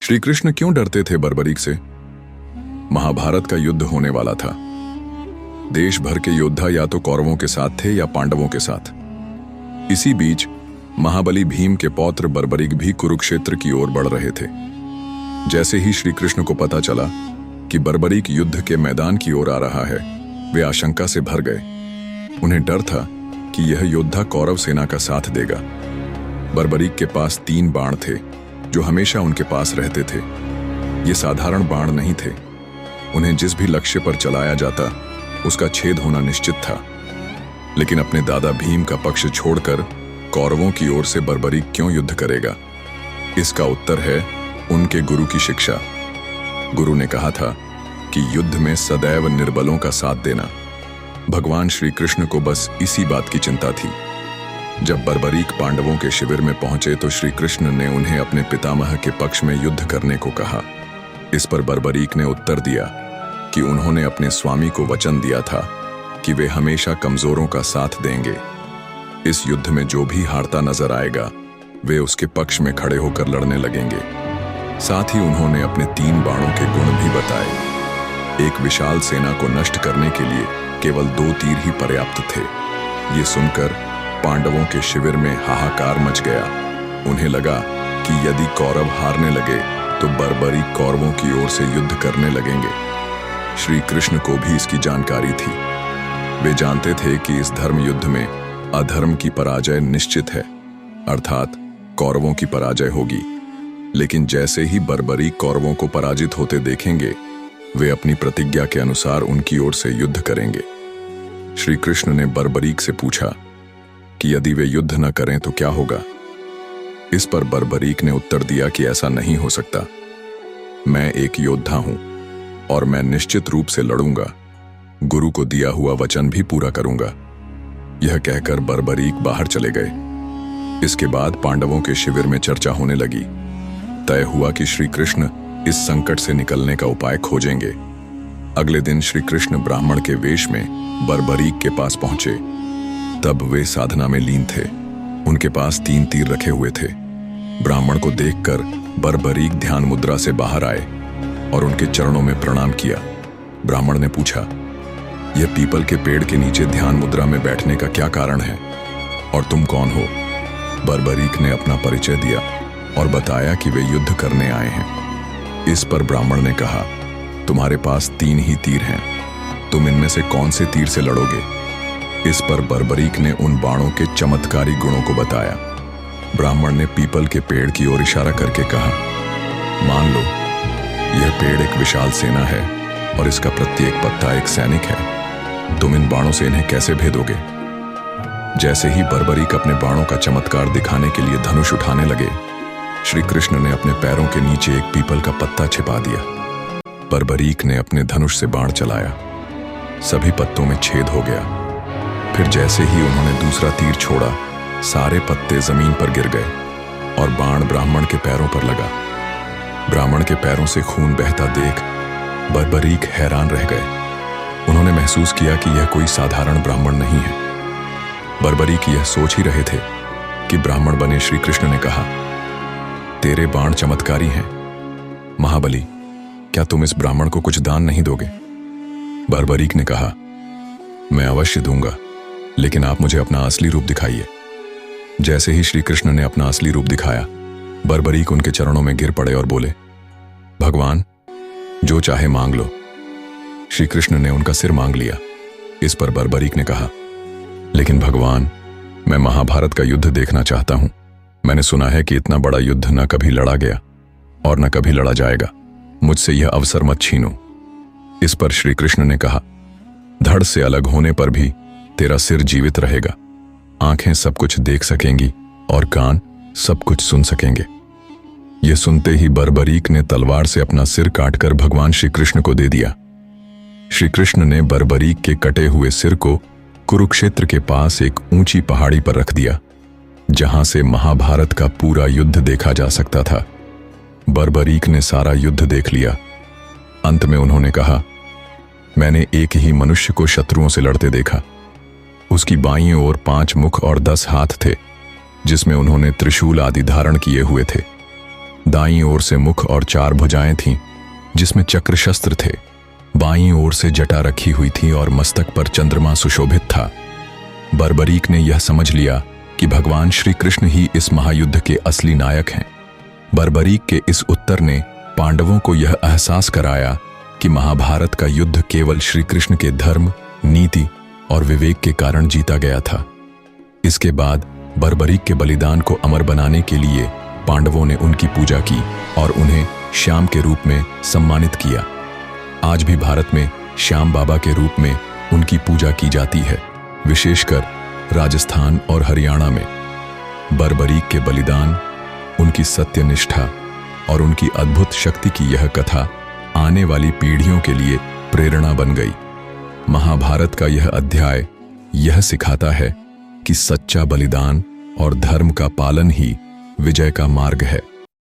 श्री कृष्ण क्यों डरते थे बर्बरीक से? महाभारत का युद्ध होने वाला था। देश भर के योद्धा या तो कौरवों के साथ थे या पांडवों के साथ। इसी बीच महाबली भीम के पौत्र बर्बरीक भी कुरुक्षेत्र की ओर बढ़ रहे थे। जैसे ही श्री कृष्ण को पता चला कि बर्बरीक युद्ध के मैदान की ओर आ रहा है, वे आशंका से भर गए। उन्हें डर था कि यह योद्धा कौरव सेना का साथ देगा। बर्बरीक के पास 3 बाण थे जो हमेशा उनके पास रहते थे। ये साधारण बाण नहीं थे। उन्हें जिस भी लक्ष्य पर चलाया जाता उसका छेद होना निश्चित था। लेकिन अपने दादा भीम का पक्ष छोड़कर कौरवों की ओर से बर्बरीक क्यों युद्ध करेगा? इसका उत्तर है उनके गुरु की शिक्षा। गुरु ने कहा था कि युद्ध में सदैव निर्बलों का साथ देना। भगवान श्री कृष्ण को बस इसी बात की चिंता थी। जब बर्बरीक पांडवों के शिविर में पहुंचे तो श्री कृष्ण ने उन्हें अपने पितामह के पक्ष में युद्ध करने को कहा। इस पर बर्बरीक ने उत्तर दिया कि उन्होंने अपने स्वामी को वचन दिया था कि वे हमेशा कमजोरों का साथ देंगे। इस युद्ध में जो भी हारता नजर आएगा वे उसके पक्ष में खड़े होकर लड़ने लगेंगे। साथ ही उन्होंने अपने 3 बाणों के गुण भी बताए। एक विशाल सेना को नष्ट करने के लिए केवल 2 तीर ही पर्याप्त थे। ये सुनकर पांडवों के शिविर में हाहाकार मच गया। उन्हें लगा कि यदि कौरव हारने लगे तो बर्बरीक कौरवों की ओर से युद्ध करने लगेंगे। श्री कृष्ण को भी इसकी जानकारी थी। वे जानते थे कि इस धर्म युद्ध में अधर्म की पराजय निश्चित है, अर्थात कौरवों की पराजय होगी। लेकिन जैसे ही बर्बरीक कौरवों को पराजित होते देखेंगे, वे अपनी प्रतिज्ञा के अनुसार उनकी ओर से युद्ध करेंगे। श्री कृष्ण ने बर्बरीक से पूछा कि यदि वे युद्ध न करें तो क्या होगा? इस पर बर्बरीक ने उत्तर दिया कि ऐसा नहीं हो सकता। मैं एक योद्धा हूं और मैं निश्चित रूप से लड़ूंगा। गुरु को दिया हुआ वचन भी पूरा करूंगा। यह कहकर बर्बरीक बाहर चले गए। इसके बाद पांडवों के शिविर में चर्चा होने लगी। तय हुआ कि श्री कृष्ण इस संकट से निकलने का उपाय खोजेंगे। अगले दिन श्री कृष्ण ब्राह्मण के वेश में बर्बरीक के पास पहुंचे। तब वे साधना में लीन थे। उनके पास 3 तीर रखे हुए थे। ब्राह्मण को देखकर बर्बरीक ध्यान मुद्रा से बाहर आए और उनके चरणों में प्रणाम किया। ब्राह्मण ने पूछा, यह पीपल के पेड़ के नीचे ध्यान मुद्रा में बैठने का क्या कारण है और तुम कौन हो? बर्बरीक ने अपना परिचय दिया और बताया कि वे युद्ध करने आए हैं। इस पर ब्राह्मण ने कहा, तुम्हारे पास 3 ही तीर हैं, तुम इनमें से कौन से तीर से लड़ोगे? इस पर बर्बरीक ने उन बाणों के चमत्कारी गुणों को बताया। ब्राह्मण ने पीपल के पेड़ की ओर इशारा करके कहा, मान लो यह पेड़ एक विशाल सेना है और इसका प्रत्येक पत्ता एक सैनिक है। तुम इन बाणों से इन्हें कैसे भेदोगे? जैसे ही बर्बरीक अपने बाणों का चमत्कार दिखाने के लिए धनुष उठाने लगे, श्री कृष्ण ने अपने पैरों के नीचे एक पीपल का पत्ता छिपा दिया। बर्बरीक ने अपने धनुष से बाण चलाया। सभी पत्तों में छेद हो गया। फिर जैसे ही उन्होंने दूसरा तीर छोड़ा, सारे पत्ते जमीन पर गिर गए और बाण ब्राह्मण के पैरों पर लगा। ब्राह्मण के पैरों से खून बहता देख बर्बरीक हैरान रह गए। उन्होंने महसूस किया कि यह कोई साधारण ब्राह्मण नहीं है। बर्बरीक यह सोच ही रहे थे कि ब्राह्मण बने श्री कृष्ण ने कहा, तेरे बाण चमत्कारी हैं। महाबली, क्या तुम इस ब्राह्मण को कुछ दान नहीं दोगे? बर्बरीक ने कहा, मैं अवश्य दूंगा, लेकिन आप मुझे अपना असली रूप दिखाइए। जैसे ही श्री कृष्ण ने अपना असली रूप दिखाया, बर्बरीक उनके चरणों में गिर पड़े और बोले, भगवान, जो चाहे मांग लो। श्री कृष्ण ने उनका सिर मांग लिया। इस पर बर्बरीक ने कहा, लेकिन भगवान, मैं महाभारत का युद्ध देखना चाहता हूं। मैंने सुना है कि इतना बड़ा युद्ध न कभी लड़ा गया और न कभी लड़ा जाएगा। मुझसे यह अवसर मत छीनो। इस पर श्री कृष्ण ने कहा, धड़ से अलग होने पर भी तेरा सिर जीवित रहेगा। आंखें सब कुछ देख सकेंगी और कान सब कुछ सुन सकेंगे। यह सुनते ही बर्बरीक ने तलवार से अपना सिर काटकर भगवान श्री कृष्ण को दे दिया। श्री कृष्ण ने बर्बरीक के कटे हुए सिर को कुरुक्षेत्र के पास एक ऊंची पहाड़ी पर रख दिया, जहां से महाभारत का पूरा युद्ध देखा जा सकता था। बर्बरीक ने सारा युद्ध देख लिया। अंत में उन्होंने कहा, मैंने एक ही मनुष्य को शत्रुओं से लड़ते देखा। उसकी बाईं ओर 5 मुख और 10 हाथ थे, जिसमें उन्होंने त्रिशूल आदि धारण किए हुए थे। दाईं ओर से मुख और 4 भुजाएं थीं, जिसमें चक्र शस्त्र थे। बाईं ओर से जटा रखी हुई थी और मस्तक पर चंद्रमा सुशोभित था। बर्बरीक ने यह समझ लिया कि भगवान श्री कृष्ण ही इस महायुद्ध के असली नायक हैं। बर्बरीक के इस उत्तर ने पांडवों को यह एहसास कराया कि महाभारत का युद्ध केवल श्री कृष्ण के धर्म, नीति और विवेक के कारण जीता गया था। इसके बाद बर्बरीक के बलिदान को अमर बनाने के लिए पांडवों ने उनकी पूजा की और उन्हें श्याम के रूप में सम्मानित किया। आज भी भारत में श्याम बाबा के रूप में उनकी पूजा की जाती है, विशेषकर राजस्थान और हरियाणा में। बर्बरीक के बलिदान, उनकी सत्यनिष्ठा और उनकी अद्भुत शक्ति की यह कथा आने वाली पीढ़ियों के लिए प्रेरणा बन गई। महाभारत का यह अध्याय यह सिखाता है कि सच्चा बलिदान और धर्म का पालन ही विजय का मार्ग है।